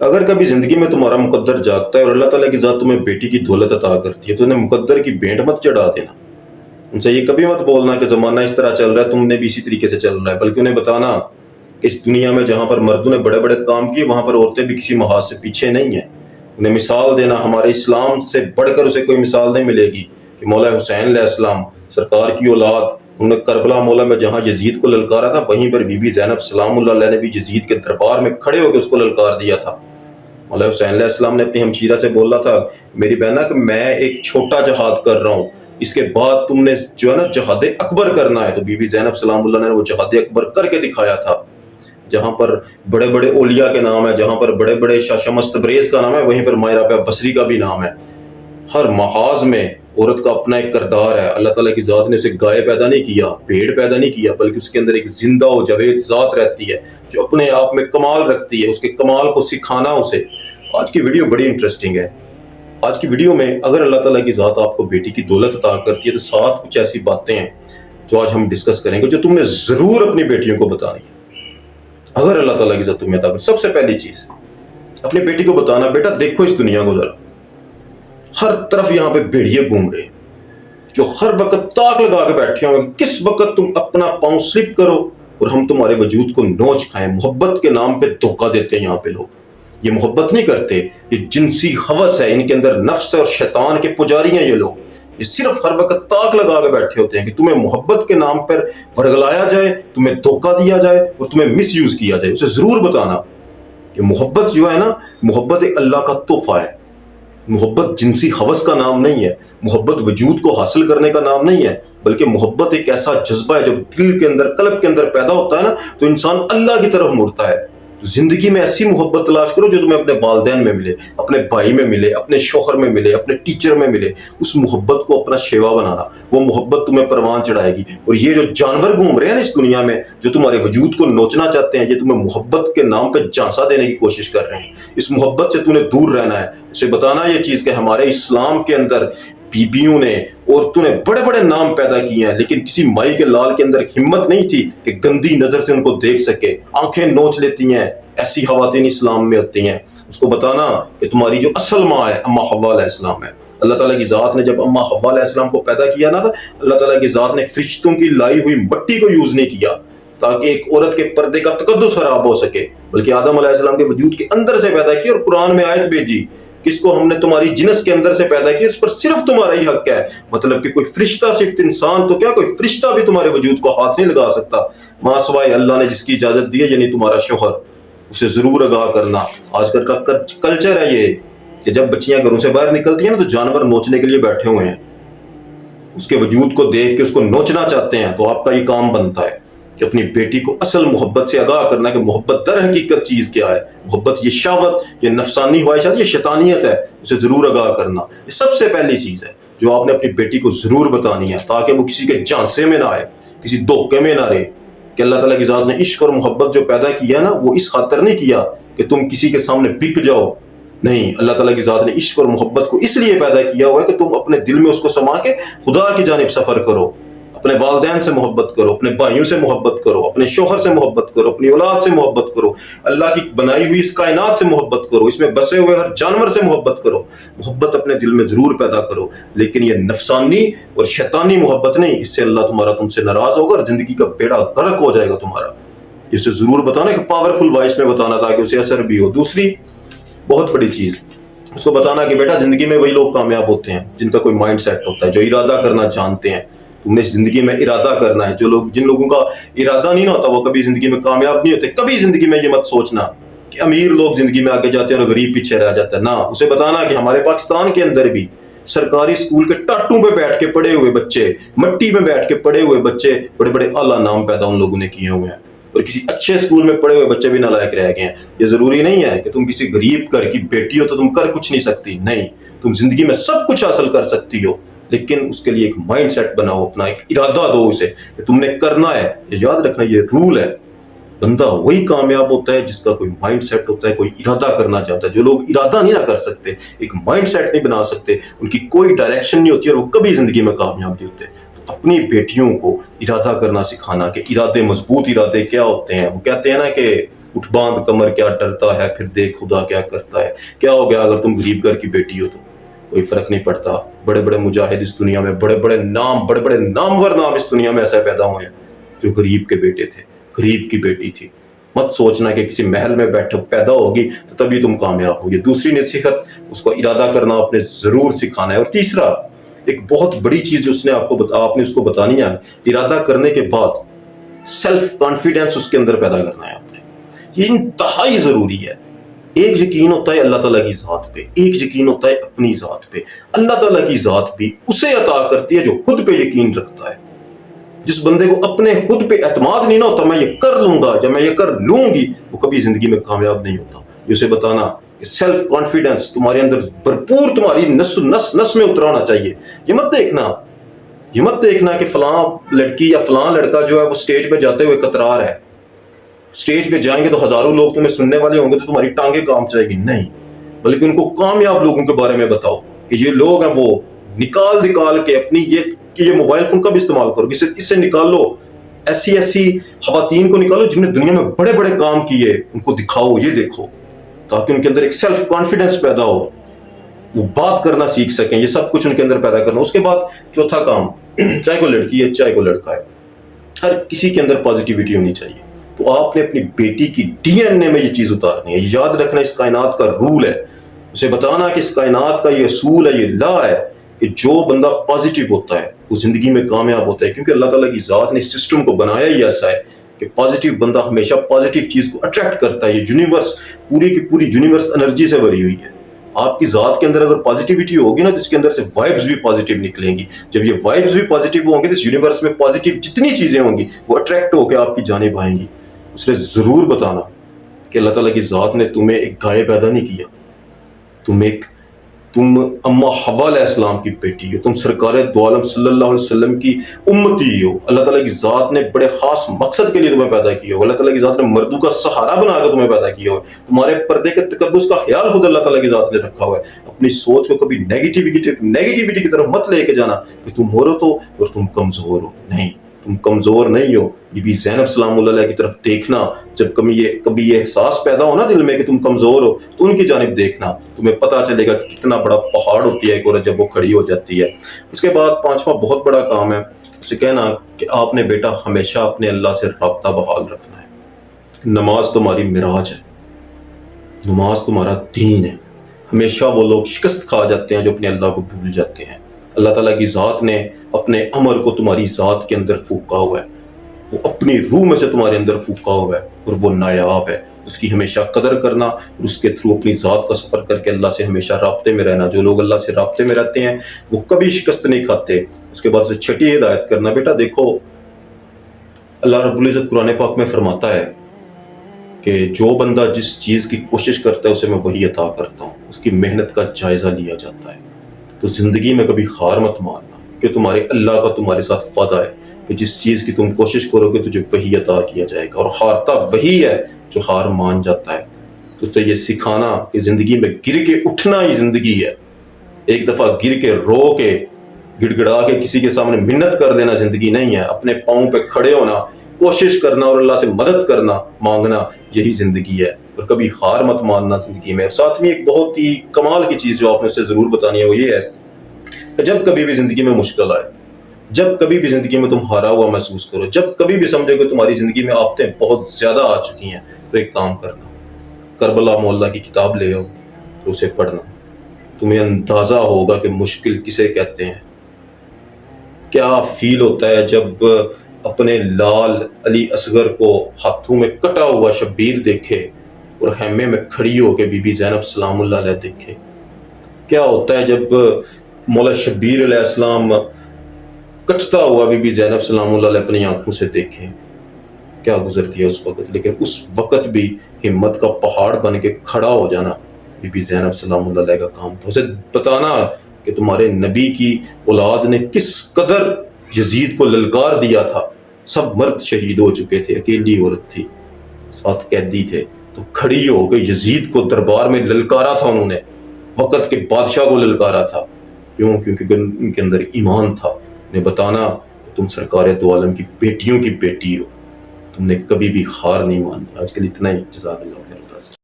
اگر کبھی زندگی میں تمہارا مقدر جاگتا ہے اور اللہ تعالیٰ کی ذات تمہیں بیٹی کی دولت عطا کرتی ہے تو انہیں مقدر کی بھینٹ مت چڑھا دینا. ان سے یہ کبھی مت بولنا کہ زمانہ اس طرح چل رہا ہے تم نے بھی اسی طریقے سے چل رہا ہے، بلکہ انہیں بتانا کہ اس دنیا میں جہاں پر مردوں نے بڑے بڑے کام کیے وہاں پر عورتیں بھی کسی محاذ سے پیچھے نہیں ہیں. انہیں مثال دینا، ہمارے اسلام سے بڑھ کر اسے کوئی مثال نہیں ملے گی کہ مولا حسین علیہ السلام سرکار کی اولاد، انہوں نے کربلا مولا میں جہاں یزید کو للکارا تھا وہیں پر بی بی زینب سلام اللہ علیہ نے بھی یزید کے دربار میں کھڑے ہو کے اس کو للکار دیا تھا. مولا حسین علیہ السلام نے اپنی ہمشیرہ سے بولا تھا، میری بہنا کہ میں ایک چھوٹا جہاد کر رہا ہوں، اس کے بعد تم نے جو ہے نا جہاد اکبر کرنا ہے. تو بی بی زینب سلام اللہ نے وہ جہاد اکبر کر کے دکھایا تھا. جہاں پر بڑے بڑے اولیاء کے نام ہے، جہاں پر بڑے بڑے شاہ شمس تبریز کا نام ہے، وہیں پر ماہ رابعہ بصری کا بھی نام ہے. ہر محاذ میں عورت کا اپنا ایک کردار ہے. اللہ تعالیٰ کی ذات نے اسے گائے پیدا نہیں کیا، بھیڑ پیدا نہیں کیا، بلکہ اس کے اندر ایک زندہ و جاوید ذات رہتی ہے جو اپنے آپ میں کمال رکھتی ہے. اس کے کمال کو سکھانا اسے. آج کی ویڈیو بڑی انٹرسٹنگ ہے. آج کی ویڈیو میں اگر اللہ تعالیٰ کی ذات آپ کو بیٹی کی دولت عطا کرتی ہے تو 7 کچھ ایسی باتیں ہیں جو آج ہم ڈسکس کریں گے جو تم نے ضرور اپنی بیٹیوں کو بتانی ہے اگر اللہ تعالیٰ کی ذات تمہیں عطا کرے. سب سے پہلی چیز اپنی بیٹی کو بتانا، بیٹا دیکھو اس دنیا کو ذرا، ہر طرف یہاں پہ بھیڑیے گھوم رہے ہیں جو ہر وقت تاک لگا کے بیٹھے ہوئے ہیں کس وقت تم اپنا پاؤں سلپ کرو اور ہم تمہارے وجود کو نوچ کھائیں. محبت کے نام پہ دھوکہ دیتے ہیں یہاں پہ لوگ. یہ محبت نہیں کرتے، یہ جنسی ہوس ہے، ان کے اندر نفس اور شیطان کے پجاری ہیں یہ لوگ. یہ صرف ہر وقت تاک لگا کے بیٹھے ہوتے ہیں کہ تمہیں محبت کے نام پر ورگلایا جائے، تمہیں دھوکہ دیا جائے اور تمہیں مس یوز کیا جائے. اسے ضرور بتانا کہ محبت جو ہے نا، محبت ایک اللہ کا تحفہ ہے. محبت جنسی ہوس کا نام نہیں ہے، محبت وجود کو حاصل کرنے کا نام نہیں ہے، بلکہ محبت ایک ایسا جذبہ ہے جب دل کے اندر، قلب کے اندر پیدا ہوتا ہے نا تو انسان اللہ کی طرف مڑتا ہے. زندگی میں ایسی محبت تلاش کرو جو تمہیں اپنے والدین میں ملے، اپنے بھائی میں ملے، اپنے شوہر میں ملے، اپنے ٹیچر میں ملے. اس محبت کو اپنا شیوا بنانا، وہ محبت تمہیں پروان چڑھائے گی. اور یہ جو جانور گھوم رہے ہیں نا اس دنیا میں جو تمہارے وجود کو نوچنا چاہتے ہیں، یہ تمہیں محبت کے نام پہ جھانسا دینے کی کوشش کر رہے ہیں. اس محبت سے تم نے دور رہنا ہے. اسے بتانا یہ چیز کہ ہمارے اسلام کے اندر بیبیوں نے، عورتوں نے بڑے بڑے نام پیدا کیے ہیں، لیکن کسی مائی کے لال کے اندر ہمت نہیں تھی کہ گندی نظر سے ان کو دیکھ سکے. آنکھیں نوچ لیتی ہیں، ایسی خواتین اسلام میں ہوتی ہیں. اس کو بتانا کہ تمہاری جو اصل ماں ہے اما حوا علیہ السلام ہے. اللہ تعالیٰ کی ذات نے جب اما حوا علیہ السلام کو پیدا کیا نا، اللہ تعالیٰ کی ذات نے فرشتوں کی لائی ہوئی مٹی کو یوز نہیں کیا تاکہ ایک عورت کے پردے کا تقدس خراب ہو سکے، بلکہ آدم علیہ السلام کے وجود کے اندر سے پیدا کی. اور قرآن میں آیت بھیجی کس کو ہم نے تمہاری جنس کے اندر سے پیدا کی، اس پر صرف تمہارا ہی حق ہے. مطلب کہ کوئی فرشتہ، صرف انسان تو کیا کوئی فرشتہ بھی تمہارے وجود کو ہاتھ نہیں لگا سکتا ماں سوائے اللہ نے جس کی اجازت دی ہے، یعنی تمہارا شوہر. اسے ضرور آگاہ کرنا. آج کل کا کلچر ہے یہ کہ جب بچیاں گھروں سے باہر نکلتی ہیں نا تو جانور نوچنے کے لیے بیٹھے ہوئے ہیں، اس کے وجود کو دیکھ کے اس کو نوچنا چاہتے ہیں. تو آپ کا یہ کام بنتا ہے کہ اپنی بیٹی کو اصل محبت سے آگاہ کرنا کہ محبت در حقیقت چیز کیا ہے. محبت یہ شہوت، یہ نفسانی خواہشات، یہ شیطانیت ہے. اسے ضرور آگاہ کرنا. یہ سب سے پہلی چیز ہے جو آپ نے اپنی بیٹی کو ضرور بتانی ہے تاکہ وہ کسی کے جھانسے میں نہ آئے، کسی دھوکے میں نہ رہے. کہ اللہ تعالیٰ کی ذات نے عشق اور محبت جو پیدا کیا ہے نا، وہ اس خاطر نہیں کیا کہ تم کسی کے سامنے بک جاؤ. نہیں، اللہ تعالیٰ کی ذات نے عشق اور محبت کو اس لیے پیدا کیا ہوا ہے کہ تم اپنے دل میں اس کو سما کے خدا کی جانب سفر کرو. اپنے والدین سے محبت کرو، اپنے بھائیوں سے محبت کرو، اپنے شوہر سے محبت کرو، اپنی اولاد سے محبت کرو، اللہ کی بنائی ہوئی اس کائنات سے محبت کرو، اس میں بسے ہوئے ہر جانور سے محبت کرو. محبت اپنے دل میں ضرور پیدا کرو، لیکن یہ نفسانی اور شیطانی محبت نہیں. اس سے اللہ تمہارا تم سے ناراض ہوگا اور زندگی کا بیڑا غرق ہو جائے گا تمہارا. اسے ضرور بتانا کہ پاورفل وائس میں بتانا تاکہ اسے اثر بھی ہو. دوسری بہت بڑی چیز اس کو بتانا کہ بیٹا زندگی میں وہی لوگ کامیاب ہوتے ہیں جن کا کوئی مائنڈ سیٹ ہوتا ہے، جو ارادہ کرنا جانتے ہیں. تم نے زندگی میں ارادہ کرنا ہے. جن لوگوں کا ارادہ نہیں ہوتا وہ کبھی زندگی میں کامیاب نہیں ہوتے. کبھی زندگی میں یہ مت سوچنا کہ امیر لوگ زندگی میں آگے جاتے ہیں اور غریب پیچھے رہ جاتا ہے. نہ، اسے بتانا کہ ہمارے پاکستان کے اندر بھی سرکاری اسکول کے ٹاٹوں پہ بیٹھ کے پڑے ہوئے بچے، مٹی میں بیٹھ کے پڑے ہوئے بچے، بڑے بڑے اعلیٰ نام پیدا ان لوگوں نے کیے ہوئے ہیں. اور کسی اچھے اسکول میں پڑھے ہوئے بچے بھی نالائق رہ گئے ہیں. یہ ضروری نہیں ہے کہ تم کسی غریب گھر کی بیٹی ہو تو تم کر کچھ نہیں سکتی. نہیں، تم زندگی میں سب کچھ حاصل کر سکتی ہو، لیکن اس کے لیے ایک مائنڈ سیٹ بناؤ، اپنا ایک ارادہ دو اسے کہ تم نے کرنا ہے. یہ یاد رکھنا، یہ رول ہے. بندہ وہی کامیاب ہوتا ہے جس کا کوئی مائنڈ سیٹ ہوتا ہے، کوئی ارادہ کرنا چاہتا ہے. جو لوگ ارادہ نہیں نہ کر سکتے، ایک مائنڈ سیٹ نہیں بنا سکتے، ان کی کوئی ڈائریکشن نہیں ہوتی اور وہ کبھی زندگی میں کامیاب نہیں ہوتے. اپنی بیٹیوں کو ارادہ کرنا سکھانا کہ ارادے، مضبوط ارادے کیا ہوتے ہیں. وہ کہتے ہیں نا کہ اٹھ باندھ کمر کیا ڈرتا ہے، پھر دیکھ خدا کیا کرتا ہے۔ کیا ہو گیا اگر تم غریب گھر کی بیٹی ہو تو کوئی فرق نہیں پڑتا۔ بڑے بڑے مجاہد اس دنیا میں، بڑے بڑے نامور نام اس دنیا میں ایسے پیدا ہوئے ہیں جو غریب کے بیٹے تھے، غریب کی بیٹی تھی۔ مت سوچنا کہ کسی محل میں پیدا ہوگی تو تبھی تم کامیاب ہوگی۔ دوسری نصیحت، اس کو ارادہ کرنا آپ نے ضرور سکھانا ہے۔ اور تیسرا، ایک بہت بڑی چیز جو آپ نے اس کو بتانی ہے، ارادہ کرنے کے بعد سیلف کانفیڈنس اس کے اندر پیدا کرنا ہے آپ نے۔ یہ انتہائی ضروری ہے۔ ایک یقین ہوتا ہے اللہ تعالیٰ کی ذات پہ، ایک یقین ہوتا ہے اپنی ذات پہ۔ اللہ تعالیٰ کی ذات بھی اسے عطا کرتی ہے جو خود پہ یقین رکھتا ہے۔ جس بندے کو اپنے خود پہ اعتماد نہیں نہ ہوتا، میں یہ کر لوں گا یا میں یہ کر لوں گی، وہ کبھی زندگی میں کامیاب نہیں ہوتا۔ اسے بتانا کہ سیلف کانفیڈنس تمہارے اندر بھرپور، تمہاری نس میں اترانا چاہیے۔ یہ مت دیکھنا کہ فلاں لڑکی یا فلاں لڑکا جو ہے وہ سٹیج پہ جاتے ہوئے کترا رہا ہے، سٹیج پہ جائیں گے تو ہزاروں لوگ تمہیں سننے والے ہوں گے تو تمہاری ٹانگیں کانپ جائے گی۔ نہیں، بلکہ ان کو کامیاب لوگوں کے بارے میں بتاؤ کہ یہ لوگ ہیں، وہ نکال کے اپنی یہ موبائل فون کا بھی استعمال کرو، اس سے نکالو ایسی خواتین کو نکالو جن نے دنیا میں بڑے بڑے کام کیے، ان کو دکھاؤ، یہ دیکھو، تاکہ ان کے اندر ایک سیلف کانفیڈنس پیدا ہو، وہ بات کرنا سیکھ سکیں۔ یہ سب کچھ ان کے اندر پیدا کرنا۔ اس کے بعد چوتھا کام، چاہے کوئی لڑکی ہے چاہے کوئی لڑکا ہے، ہر کسی کے اندر پازیٹیوٹی ہونی چاہیے۔ تو آپ نے اپنی بیٹی کی ڈی این اے میں یہ چیز اتارنی ہے۔ یاد رکھنا اس کائنات کا رول ہے، اسے بتانا کہ اس کائنات کا یہ اصول ہے، یہ لا ہے کہ جو بندہ پازیٹیو ہوتا ہے وہ زندگی میں کامیاب ہوتا ہے، کیونکہ اللہ تعالیٰ کی ذات نے اس سسٹم کو بنایا ہی ایسا ہے کہ پازیٹیو بندہ ہمیشہ پازیٹیو چیز کو اٹریکٹ کرتا ہے۔ یہ یونیورس پوری کی پوری یونیورس انرجی سے بھری ہوئی ہے۔ آپ کی ذات کے اندر اگر پازیٹیوٹی ہوگی نا تو اس کے اندر سے وائبز بھی پازیٹیو نکلیں گی۔ جب یہ وائبز بھی پازیٹیو ہوں گے تو اس یونیورس میں پازیٹیو جتنی چیزیں ہوں گی وہ اٹریکٹ ہو کے آپ کی جانب آئیں گی۔ اسے ضرور بتانا کہ اللہ تعالیٰ کی ذات نے تمہیں ایک گائے پیدا نہیں کیا، تم اما حوا علیہ السلام کی بیٹی ہو، تم سرکار دو عالم صلی اللہ علیہ وسلم کی امتی ہو۔ اللہ تعالیٰ کی ذات نے بڑے خاص مقصد کے لیے تمہیں پیدا کیا ہو۔ اللہ تعالیٰ کی ذات نے مردوں کا سہارا بنا کر تمہیں پیدا کیا ہو۔ تمہارے پردے کے تقدس کا خیال خود اللہ تعالیٰ کی ذات نے رکھا ہوا ہے۔ اپنی سوچ کو کبھی نیگیٹیوٹی کی طرف مت لے کے جانا کہ تم عورت ہو اور تم کمزور ہو۔ نہیں، تم کمزور نہیں ہو۔ بی بی زینب سلام اللہ علیہ کی طرف دیکھنا، جب کبھی یہ احساس پیدا ہو نا دل میں کہ تم کمزور ہو تو ان کی جانب دیکھنا، تمہیں پتہ چلے گا کہ کتنا بڑا پہاڑ ہوتی ہے ایک عورت جب وہ کھڑی ہو جاتی ہے۔ اس کے بعد پانچواں بہت بڑا کام ہے، اسے کہنا کہ آپ نے بیٹا ہمیشہ اپنے اللہ سے رابطہ بحال رکھنا ہے۔ نماز تمہاری معراج ہے، نماز تمہارا دین ہے۔ ہمیشہ وہ لوگ شکست کھا جاتے ہیں جو اپنے اللہ کو بھول جاتے ہیں۔ اللہ تعالیٰ کی ذات نے اپنے امر کو تمہاری ذات کے اندر پھونکا ہوا ہے، وہ اپنی روح میں سے تمہارے اندر پھونکا ہوا ہے اور وہ نایاب ہے۔ اس کی ہمیشہ قدر کرنا اور اس کے تھرو اپنی ذات کا سفر کر کے اللہ سے ہمیشہ رابطے میں رہنا۔ جو لوگ اللہ سے رابطے میں رہتے ہیں وہ کبھی شکست نہیں کھاتے۔ اس کے بعد سے چھٹی ہدایت کرنا، بیٹا دیکھو اللہ رب العزت قرآن پاک میں فرماتا ہے کہ جو بندہ جس چیز کی کوشش کرتا ہے اسے میں وہی عطا کرتا ہوں، اس کی محنت کا جائزہ لیا جاتا ہے۔ تو زندگی میں کبھی ہار مت ماننا کہ تمہارے اللہ کا تمہارے ساتھ وعدہ ہے کہ جس چیز کی تم کوشش کرو گے تجھے وہی عطا کیا جائے گا، اور ہارتا وہی ہے جو ہار مان جاتا ہے۔ تو اسے یہ سکھانا کہ زندگی میں گر کے اٹھنا ہی زندگی ہے۔ ایک دفعہ گر کے رو کے گڑ گڑا کے کسی کے سامنے منت کر دینا زندگی نہیں ہے۔ اپنے پاؤں پہ کھڑے ہونا، کوشش کرنا اور اللہ سے مدد کرنا، مانگنا، یہی زندگی ہے۔ اور کبھی ہار مت ماننا زندگی میں۔ ساتھ میں ایک بہت ہی کمال کی چیز جو آپ نے اسے ضرور بتانی ہے وہ یہ ہے کہ جب کبھی بھی زندگی میں مشکل آئے، جب کبھی بھی زندگی میں تم ہارا ہوا محسوس کرو، جب کبھی بھی سمجھو کہ تمہاری زندگی میں آفتیں بہت زیادہ آ چکی ہیں، تو ایک کام کرنا، کربلا مولا کی کتاب لے آؤ تو اسے پڑھنا۔ تمہیں اندازہ ہوگا کہ مشکل کسے کہتے ہیں، کیا فیل ہوتا ہے جب اپنے لال علی اصغر کو ہاتھوں میں کٹا ہوا شبیر دیکھے اور خیمے میں کھڑی ہو کے بی بی زینب سلام اللہ علیہ دیکھے۔ کیا ہوتا ہے جب مولا شبیر علیہ السلام کٹتا ہوا بی بی زینب سلام اللہ علیہ اپنی آنکھوں سے دیکھیں، کیا گزرتی ہے اس وقت۔ لیکن اس وقت بھی ہمت کا پہاڑ بن کے کھڑا ہو جانا بی بی زینب سلام اللہ علیہ کا کام تھا۔ اسے بتانا کہ تمہارے نبی کی اولاد نے کس قدر یزید کو للکار دیا تھا۔ سب مرد شہید ہو چکے تھے، اکیلی عورت تھی، 7 قیدی تھے، تو کھڑی ہو کے یزید کو دربار میں للکارا تھا۔ انہوں نے وقت کے بادشاہ کو للکارا تھا۔ کیوں؟ کیونکہ ان کے اندر ایمان تھا۔ نے بتانا کہ تم سرکار دو عالم کی بیٹیوں کی بیٹی ہو، تم نے کبھی بھی ہار نہیں مانی. آج کے لیے اتنا ہی. جزاک اللہ خیر.